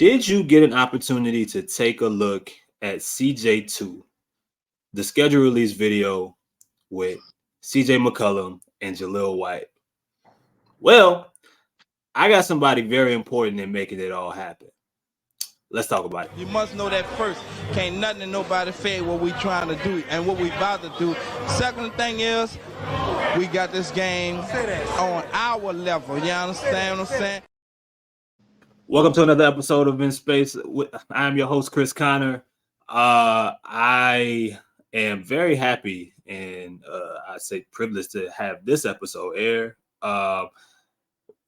Did you get an opportunity to take a look at CJ2, the schedule release video with CJ McCollum and Jaleel White? Well, I got somebody very important in making it all happen. Let's talk about it. You must know that first. Can't nothing and nobody fade what we trying to do and what we about to do. Second thing is, we got this game on our level. You understand what I'm saying? Welcome to another episode of In Space. I am your host, Chris Connor. I am very happy and I say privileged to have this episode air.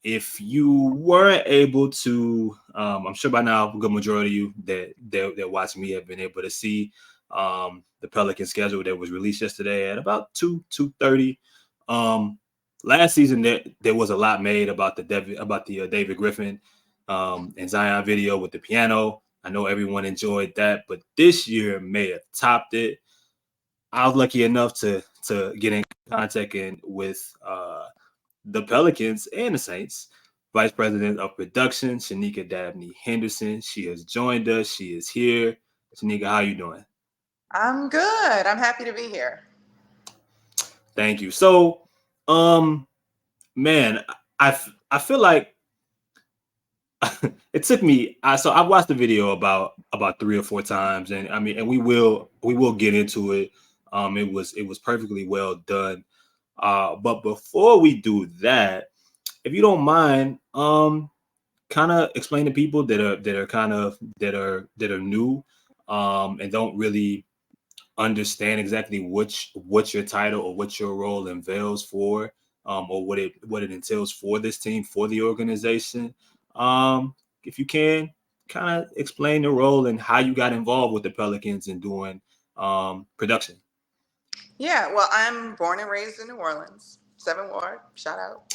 If you weren't able to, I'm sure by now a good majority of you that watch me have been able to see the Pelicans schedule that was released yesterday at about 2:30. Last season there was a lot made about the David Griffin and Zion video with the piano. I know everyone enjoyed that, but this year may have topped it. I was lucky enough to get in contact with the Pelicans and the Saints Vice President of Production, Shaneika Dabney-Henderson. She has joined us. She is here. Shaneika, how you doing? I'm good. I'm happy to be here. Thank you. So, man, I feel like it took me. So I've watched the video about 3 or 4 times, and I mean, and we will get into it. It was perfectly well done. But before we do that, if you don't mind, kind of explain to people that are new, and don't really understand exactly what your title or what your role unveils for, or what it entails for this team, for the organization. If you can kind of explain the role and how you got involved with the Pelicans and doing production. Yeah, well, I'm born and raised in New Orleans, 7th Ward, shout out.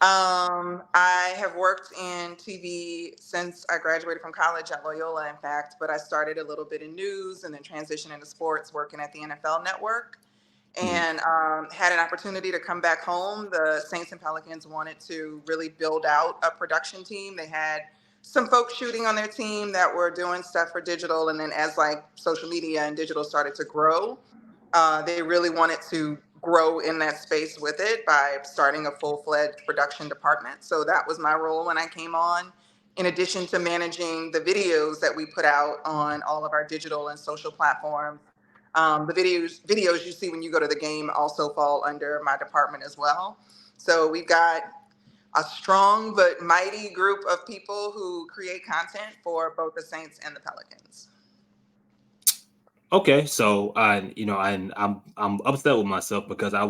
I have worked in TV since I graduated from college at Loyola, in fact, but I started a little bit in news and then transitioned into sports, working at the NFL Network, and had an opportunity to come back home. The Saints and Pelicans wanted to really build out a production team. They had some folks shooting on their team that were doing stuff for digital, and then as like social media and digital started to grow, they really wanted to grow in that space with it by starting a full-fledged production department. So that was my role when I came on, in addition to managing the videos that we put out on all of our digital and social platforms. The videos you see when you go to the game also fall under my department as well. So we've got a strong but mighty group of people who create content for both the Saints and the Pelicans. Okay, so I'm upset with myself because I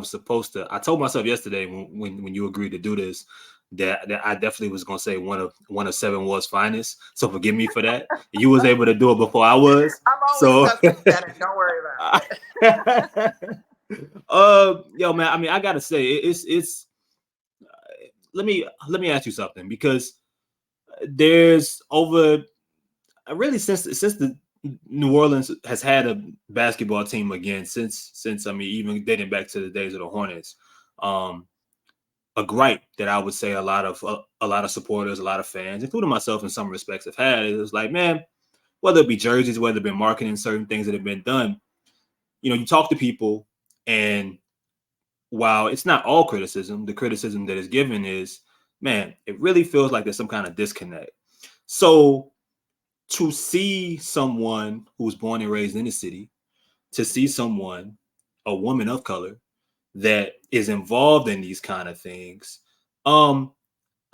told myself yesterday when you agreed to do this that I definitely was gonna say one of 7 Ward's finest. So forgive me for that. You was able to do it before I was. I'm always better. Don't worry about it. Yo, man. I mean, I gotta say it's. Let me ask you something, because there's over really since the New Orleans has had a basketball team again since I mean, even dating back to the days of the Hornets. A gripe that I would say a lot of supporters, a lot of fans, including myself in some respects, have had is like, man, whether it be jerseys, whether it be marketing, certain things that have been done, you talk to people, and while it's not all criticism, the criticism that is given is, man, it really feels like there's some kind of disconnect. So to see someone who was born and raised in the city, to see someone, a woman of color, that is involved in these kind of things, I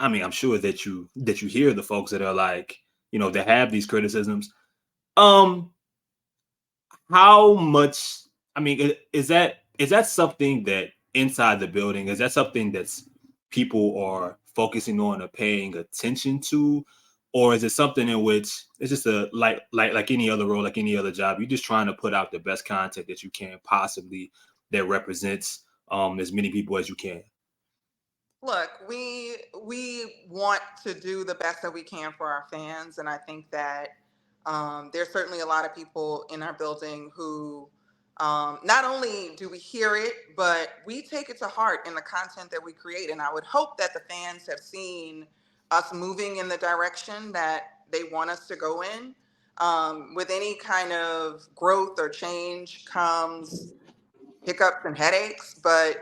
mean, I'm sure that you hear the folks that are like, that have these criticisms. How much? I mean, is that something that inside the building, is that something that's people are focusing on or paying attention to? Or is it something in which it's just like any other role, like any other job? You're just trying to put out the best content that you can possibly that represents as many people as you can. Look, we want to do the best that we can for our fans, and I think that there's certainly a lot of people in our building who not only do we hear it, but we take it to heart in the content that we create. And I would hope that the fans have seen us moving in the direction that they want us to go in. With any kind of growth or change comes hiccups and headaches, but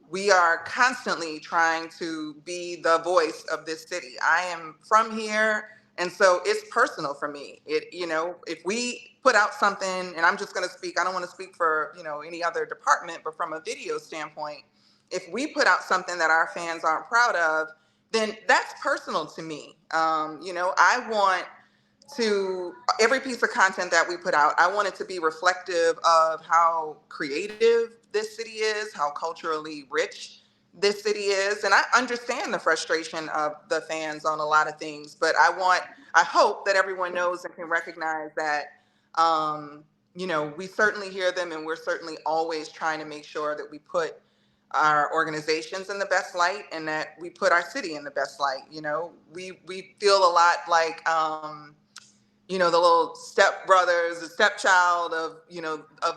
we are constantly trying to be the voice of this city. I am from here, and so it's personal for me. If we put out something, and I'm just going to speak, I don't want to speak for, any other department, but from a video standpoint, if we put out something that our fans aren't proud of, then that's personal to me. I want to every piece of content that we put out, I want it to be reflective of how creative this city is, how culturally rich this city is. And I understand the frustration of the fans on a lot of things, but I hope that everyone knows and can recognize that, we certainly hear them, and we're certainly always trying to make sure that we put our organizations in the best light and that we put our city in the best light. We feel a lot like, the little step brothers, the stepchild of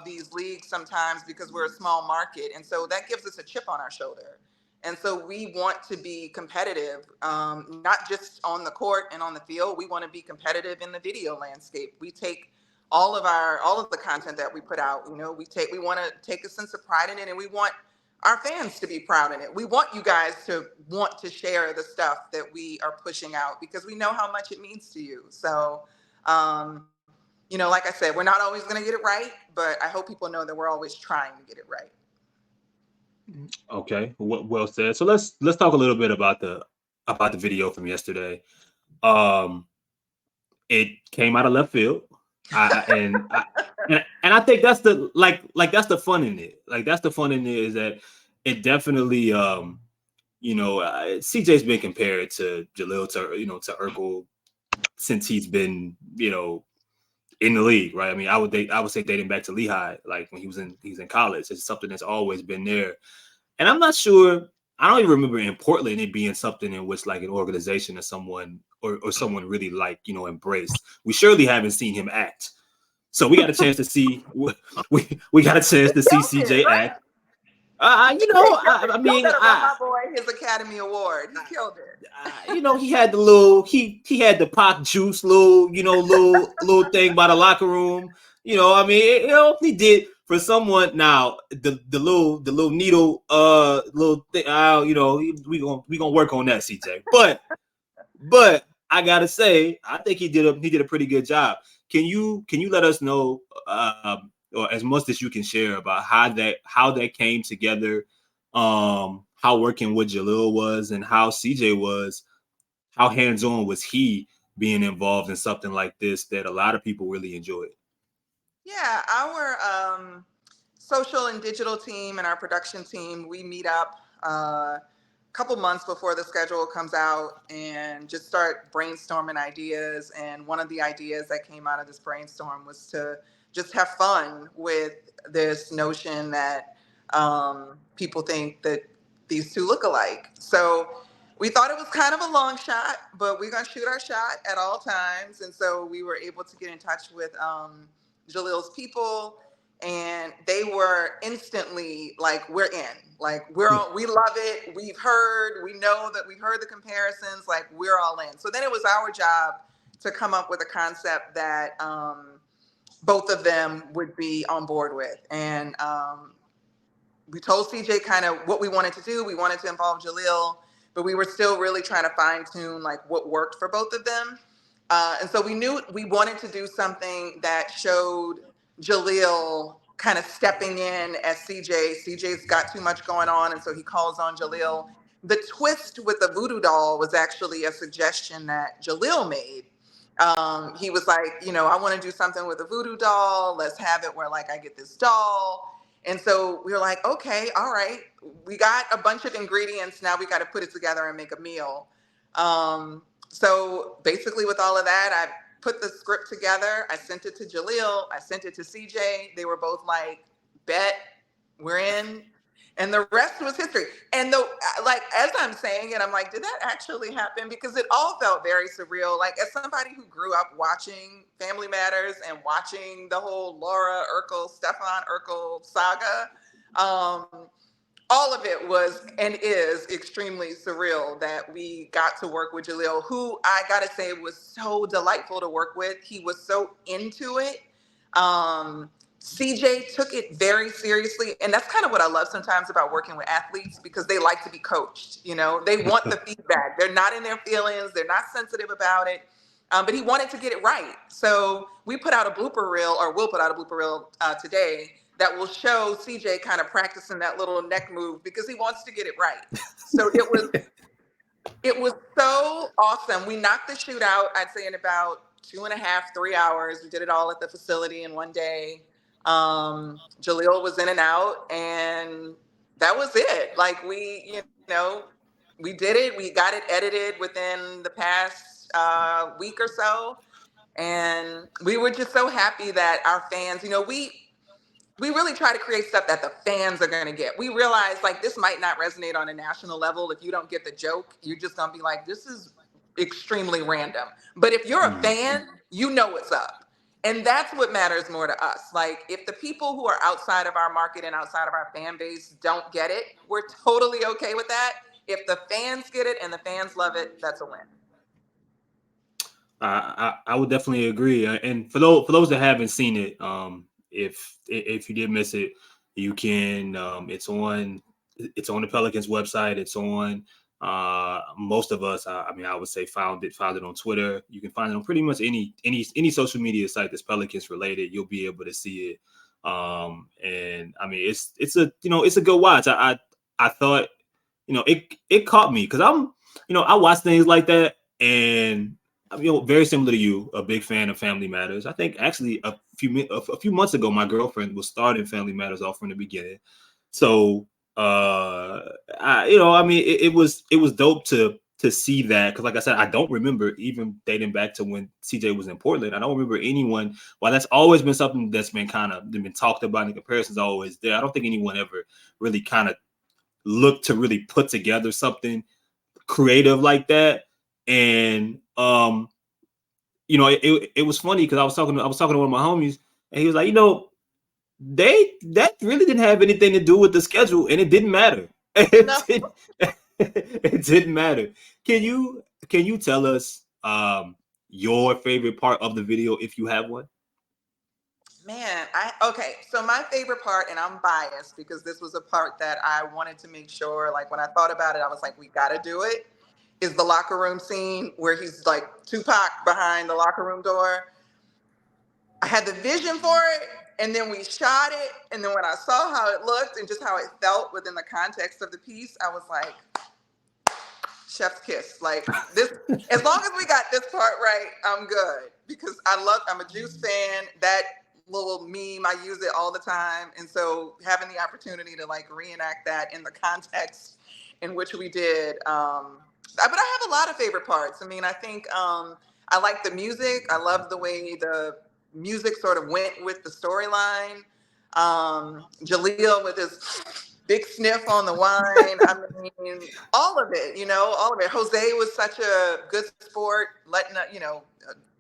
these leagues sometimes, because we're a small market. And so that gives us a chip on our shoulder. And so we want to be competitive, not just on the court and on the field. We want to be competitive in the video landscape. We take all of the content that we put out, we want to take a sense of pride in it, and we want our fans to be proud in it. We want you guys to want to share the stuff that we are pushing out, because we know how much it means to you. So, like I said, we're not always going to get it right, but I hope people know that we're always trying to get it right. Okay, well said. So let's talk a little bit about the video from yesterday. It came out of left field, and I think that's the that's the fun in it. Like, that's the fun in it, is that it definitely CJ's been compared to Jaleel, to Urkel since he's been in the league, right? I mean, I would say dating back to Lehigh, like when he's in college. It's something that's always been there. And I'm not sure, I don't even remember in Portland it being something in which like an organization or someone or someone really embraced. We surely haven't seen him act. So we got a chance to see we got a chance to see CJ act. I mean, my boy his Academy Award. He killed it. He had he had the Pac juice little thing by the locker room. He did for someone. Now the little needle little thing. We gonna work on that, CJ. But I gotta say, I think he did a pretty good job. Can you let us know or as much as you can share about how that came together, how working with Jaleel was, and how CJ was, how hands-on was he being involved in something like this that a lot of people really enjoyed? Yeah, our social and digital team and our production team, we meet up a couple months before the schedule comes out and just start brainstorming ideas. And one of the ideas that came out of this brainstorm was to just have fun with this notion that people think that these two look alike. So we thought it was kind of a long shot, but we're going to shoot our shot at all times. And so we were able to get in touch with Jaleel's people, and they were instantly like, we're in. Like, we love it. We know that we've heard the comparisons, like, we're all in. So then it was our job to come up with a concept that both of them would be on board with. And we told CJ kind of what we wanted to do. We wanted to involve Jaleel, but we were still really trying to fine tune like what worked for both of them. And so we knew we wanted to do something that showed Jaleel kind of stepping in as CJ. CJ's got too much going on, and so he calls on Jaleel. The twist with the voodoo doll was actually a suggestion that Jaleel made. He was like, I want to do something with a voodoo doll. Let's have it where like I get this doll. And so we were like, okay, all right. We got a bunch of ingredients. Now we got to put it together and make a meal. So basically with all of that, I put the script together. I sent it to Jaleel. I sent it to CJ. They were both like, bet, we're in. And the rest was history. And as I'm saying it, I'm like, did that actually happen? Because it all felt very surreal. Like, as somebody who grew up watching Family Matters and watching the whole Laura Urkel, Stefan Urkel saga, all of it was and is extremely surreal that we got to work with Jaleel, who I gotta say was so delightful to work with. He was so into it. CJ took it very seriously. And that's kind of what I love sometimes about working with athletes, because they like to be coached. You know, they want the feedback. They're not in their feelings. They're not sensitive about it. But he wanted to get it right. So we put out a blooper reel, or we'll put out a blooper reel today, that will show CJ kind of practicing that little neck move because he wants to get it right. So it was so awesome. We knocked the shoot out, I'd say, in about 2.5, 3 hours. We did it all at the facility in one day. Jaleel was in and out, and that was it. Like, we did it. We got it edited within the past week or so. And we were just so happy that our fans, we really try to create stuff that the fans are going to get. We realize, like, this might not resonate on a national level. If you don't get the joke, you're just going to be like, this is extremely random. But if you're a fan, you know what's up. And that's what matters more to us. Like, if the people who are outside of our market and outside of our fan base don't get it, we're totally okay with that. If the fans get it and the fans love it, that's a win. I would definitely agree. And for those that haven't seen it, if you did miss it, you can. It's on the Pelicans website. It's on most of us. I would say found it on Twitter. You can find it on pretty much any social media site that's Pelicans related. You'll be able to see it. And I mean, it's a good watch. I thought, it caught me because I watch things like that, and very similar to you, a big fan of Family Matters. I think actually a few months ago, my girlfriend was starting Family Matters off from the beginning. So, it was dope to see that, because, like I said, I don't remember, even dating back to when CJ was in Portland, I don't remember anyone. While that's always been something that's been talked about, and comparisons are always there, I don't think anyone ever really kind of looked to really put together something creative like that. And it was funny because I was talking to one of my homies, and he was like, that really didn't have anything to do with the schedule, and it didn't matter. It didn't matter. Can you tell us your favorite part of the video, if you have one? Man, so my favorite part, and I'm biased because this was a part that I wanted to make sure, like, when I thought about it, I was like, we got to do it, is the locker room scene where he's like Tupac behind the locker room door. I had the vision for it, and then we shot it, and then when I saw how it looked and just how it felt within the context of the piece, I was like, chef's kiss. Like, this, as long as we got this part right, I'm good. Because I'm a Juice fan. That little meme, I use it all the time. And so having the opportunity to, like, reenact that in the context in which we did, but I have a lot of favorite parts. I mean, I think I like the music. I love the way the music sort of went with the storyline. Jaleel with his big sniff on the wine. I mean, all of it, all of it. Jose was such a good sport,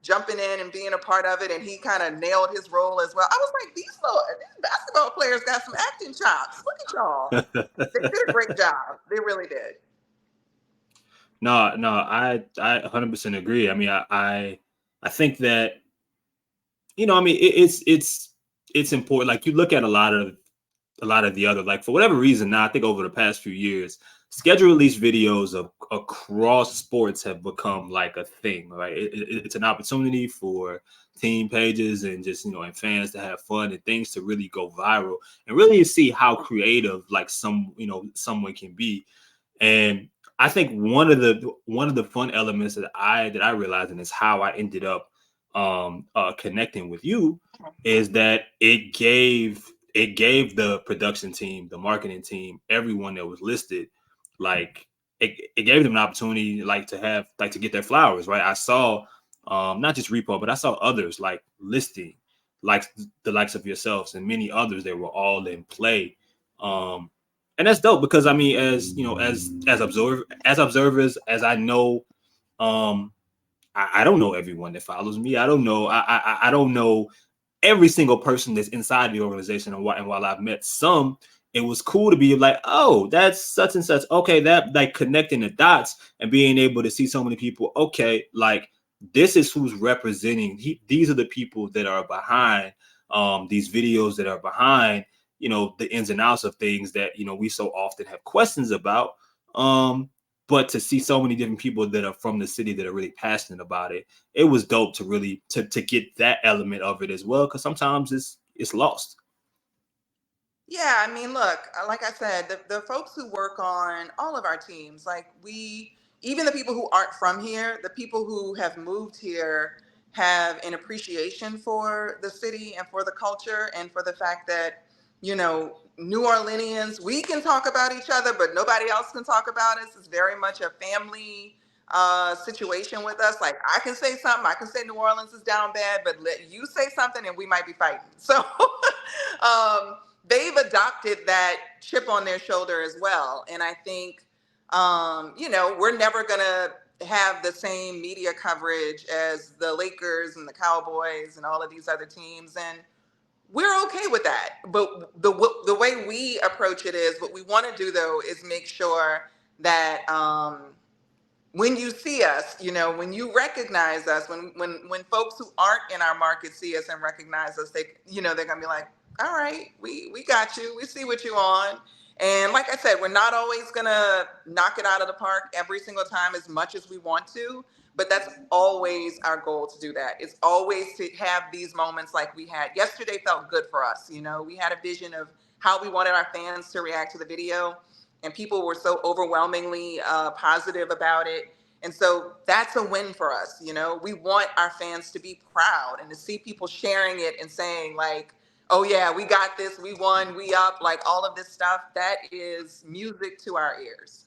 jumping in and being a part of it. And he kind of nailed his role as well. I was like, these basketball players got some acting chops. Look at y'all. They did a great job. They really did. No, I 100% agree. I mean, I think that, it's important. Like, you look at a lot of the other, like, for whatever reason, now I think over the past few years, schedule release videos across sports have become like a thing, right? It's an opportunity for team pages and just, and fans to have fun and things to really go viral and really see how creative, like, someone can be. And I think one of the fun elements that I realized, and is how I ended up connecting with you, is that it gave the production team, the marketing team, everyone that was listed, like, it gave them an opportunity, like, to get their flowers, right? I saw not just Repo, but I saw others, like, listing, like the likes of yourselves and many others that were all in play. And that's dope because, I mean, as observers, as I know, I don't know everyone that follows me. I don't know. I don't know every single person that's inside the organization. And while I've met some it was cool to be like, oh, that's such and such. Okay, that like connecting the dots and being able to see so many people. Okay, like this is who's representing. These are the people that are behind these videos, that are behind, the ins and outs of things that we so often have questions about. But to see so many different people that are from the city that are really passionate about it, it was dope to really to get that element of it as well, because sometimes it's lost. Yeah, I mean, look, like I said, the folks who work on all of our teams, like even the people who aren't from here, the people who have moved here have an appreciation for the city and for the culture and for the fact that, New Orleanians, we can talk about each other, but nobody else can talk about us. It's very much a family situation with us. Like I can say something, I can say New Orleans is down bad, but let you say something and we might be fighting. So, they've adopted that chip on their shoulder as well. And I think, we're never going to have the same media coverage as the Lakers and the Cowboys and all of these other teams. And we're okay with that. But the way we approach it is, what we want to do, though, is make sure that when you see us, when you recognize us, when folks who aren't in our market see us and recognize us, they're gonna be like, all right, we got you. We see what you on. And like I said, we're not always gonna knock it out of the park every single time as much as we want to, but that's always our goal to do that. It's always to have these moments like we had. Yesterday felt good for us. We had a vision of how we wanted our fans to react to the video, and people were so overwhelmingly positive about it. And so that's a win for us. We want our fans to be proud and to see people sharing it and saying like, oh yeah, we got this, we won, we up, like all of this stuff. That is music to our ears.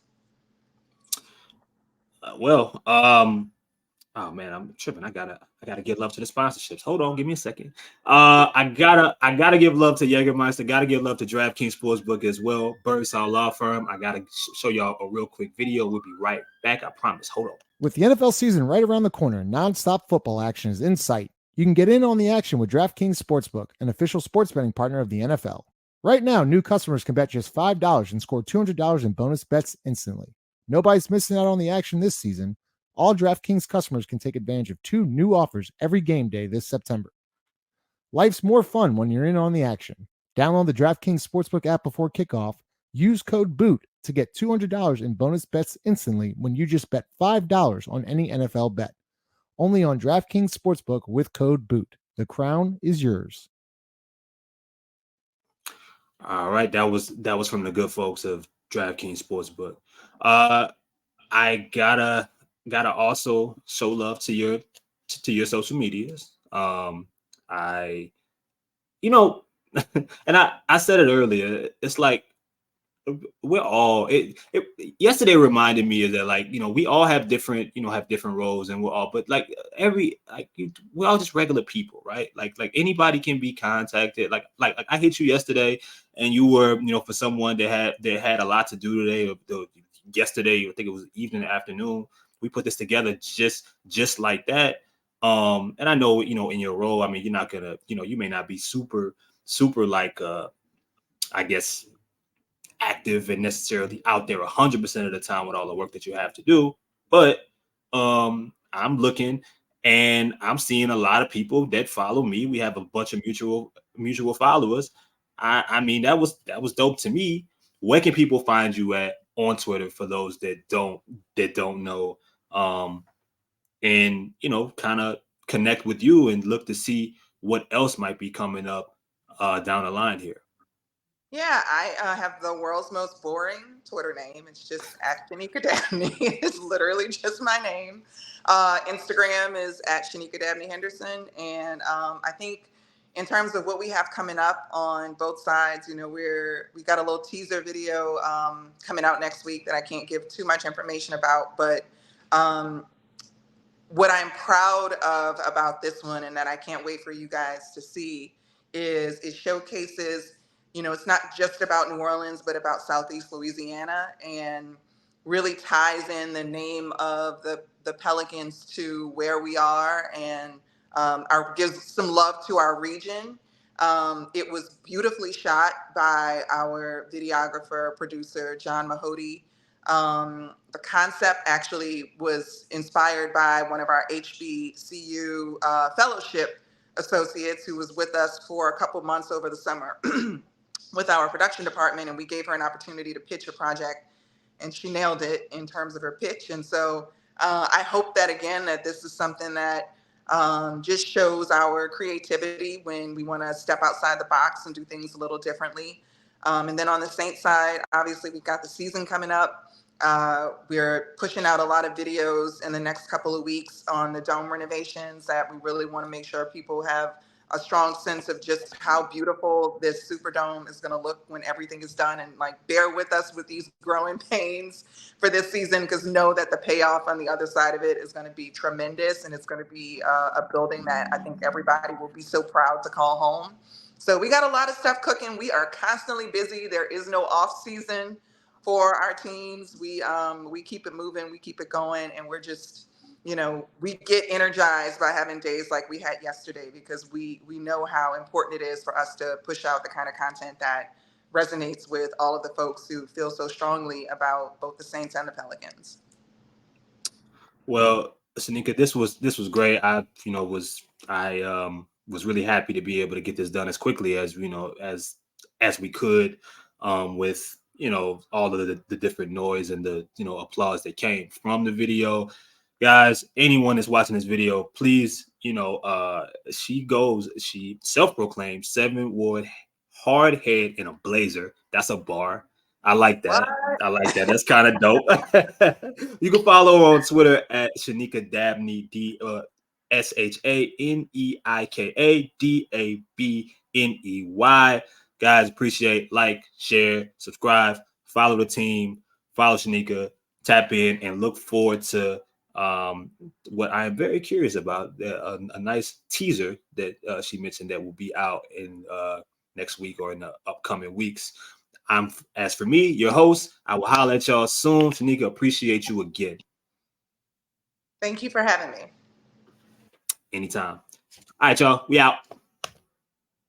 Oh man, I'm tripping. I gotta give love to the sponsorships. Hold on, give me a second. I gotta give love to Jägermeister. Gotta give love to DraftKings Sportsbook as well. Birdsong Law Firm. I gotta show y'all a real quick video. We'll be right back. I promise. Hold on. With the NFL season right around the corner, nonstop football action is in sight. You can get in on the action with DraftKings Sportsbook, an official sports betting partner of the NFL. Right now, new customers can bet just $5 and score $200 in bonus bets instantly. Nobody's missing out on the action this season. All DraftKings customers can take advantage of 2 new offers every game day this September. Life's more fun when you're in on the action. Download the DraftKings Sportsbook app before kickoff. Use code BOOT to get $200 in bonus bets instantly when you just bet $5 on any NFL bet. Only on DraftKings Sportsbook with code BOOT. The crown is yours. All right, that was from the good folks of DraftKings Sportsbook. I gotta also show love to your social medias. I and I said it earlier. It's like we're all yesterday reminded me of that, like, we all have different roles, and we're all, but like we're all just regular people, right? Like anybody can be contacted. Like I hit you yesterday, and you were, for someone that had a lot to do today, or yesterday, I think it was evening, afternoon, we put this together just like that. And I know, in your role, I mean, you're not gonna, you may not be super like I guess active and necessarily out there 100% of the time with all the work that you have to do, but I'm looking and I'm seeing a lot of people that follow me. We have a bunch of mutual followers. I mean, that was dope to me. Where can people find you at on Twitter for those that don't know, and kind of connect with you and look to see what else might be coming up down the line here? Yeah, I have the world's most boring Twitter name. It's just at Shaneika Dabney. It's literally just my name. Instagram is at Shaneika Dabney-Henderson. And I think in terms of what we have coming up on both sides, we got a little teaser video coming out next week that I can't give too much information about. But what I'm proud of about this one, and that I can't wait for you guys to see, is it showcases, it's not just about New Orleans, but about Southeast Louisiana, and really ties in the name of the Pelicans to where we are, and gives some love to our region. It was beautifully shot by our videographer, producer, John Mahody. The concept actually was inspired by one of our HBCU fellowship associates who was with us for a couple months over the summer with our production department, and we gave her an opportunity to pitch a project, and she nailed it in terms of her pitch. And so I hope that, again, that this is something that just shows our creativity when we want to step outside the box and do things a little differently. And then on the Saints side, obviously we've got the season coming up. We're pushing out a lot of videos in the next couple of weeks on the dome renovations that we really want to make sure people have a strong sense of just how beautiful this Superdome is going to look when everything is done. And like, bear with us with these growing pains for this season, because know that the payoff on the other side of it is going to be tremendous. And it's going to be a building that I think everybody will be so proud to call home. So we got a lot of stuff cooking. We are constantly busy. There is no off season for our teams. We keep it moving, we keep it going, and we're just, we get energized by having days like we had yesterday, because we know how important it is for us to push out the kind of content that resonates with all of the folks who feel so strongly about both the Saints and the Pelicans. Well, Shaneika, this was great. I was really happy to be able to get this done as quickly as as we could, with all of the different noise and the applause that came from the video. Guys, anyone that's watching this video, please, she self-proclaimed 7 Ward hard head in a blazer. That's a bar. I like that. What? I like that. That's kind of dope. You can follow her on Twitter at Shaneika Dabney, ShaneikaDabney. Guys, appreciate, like, share, subscribe, follow the team, follow Shaneika, tap in, and look forward to what I am very curious about, a nice teaser that she mentioned that will be out in next week or in the upcoming weeks. As for me, your host, I will holler at y'all soon. Shaneika, appreciate you again. Thank you for having me. Anytime. All right, y'all, we out.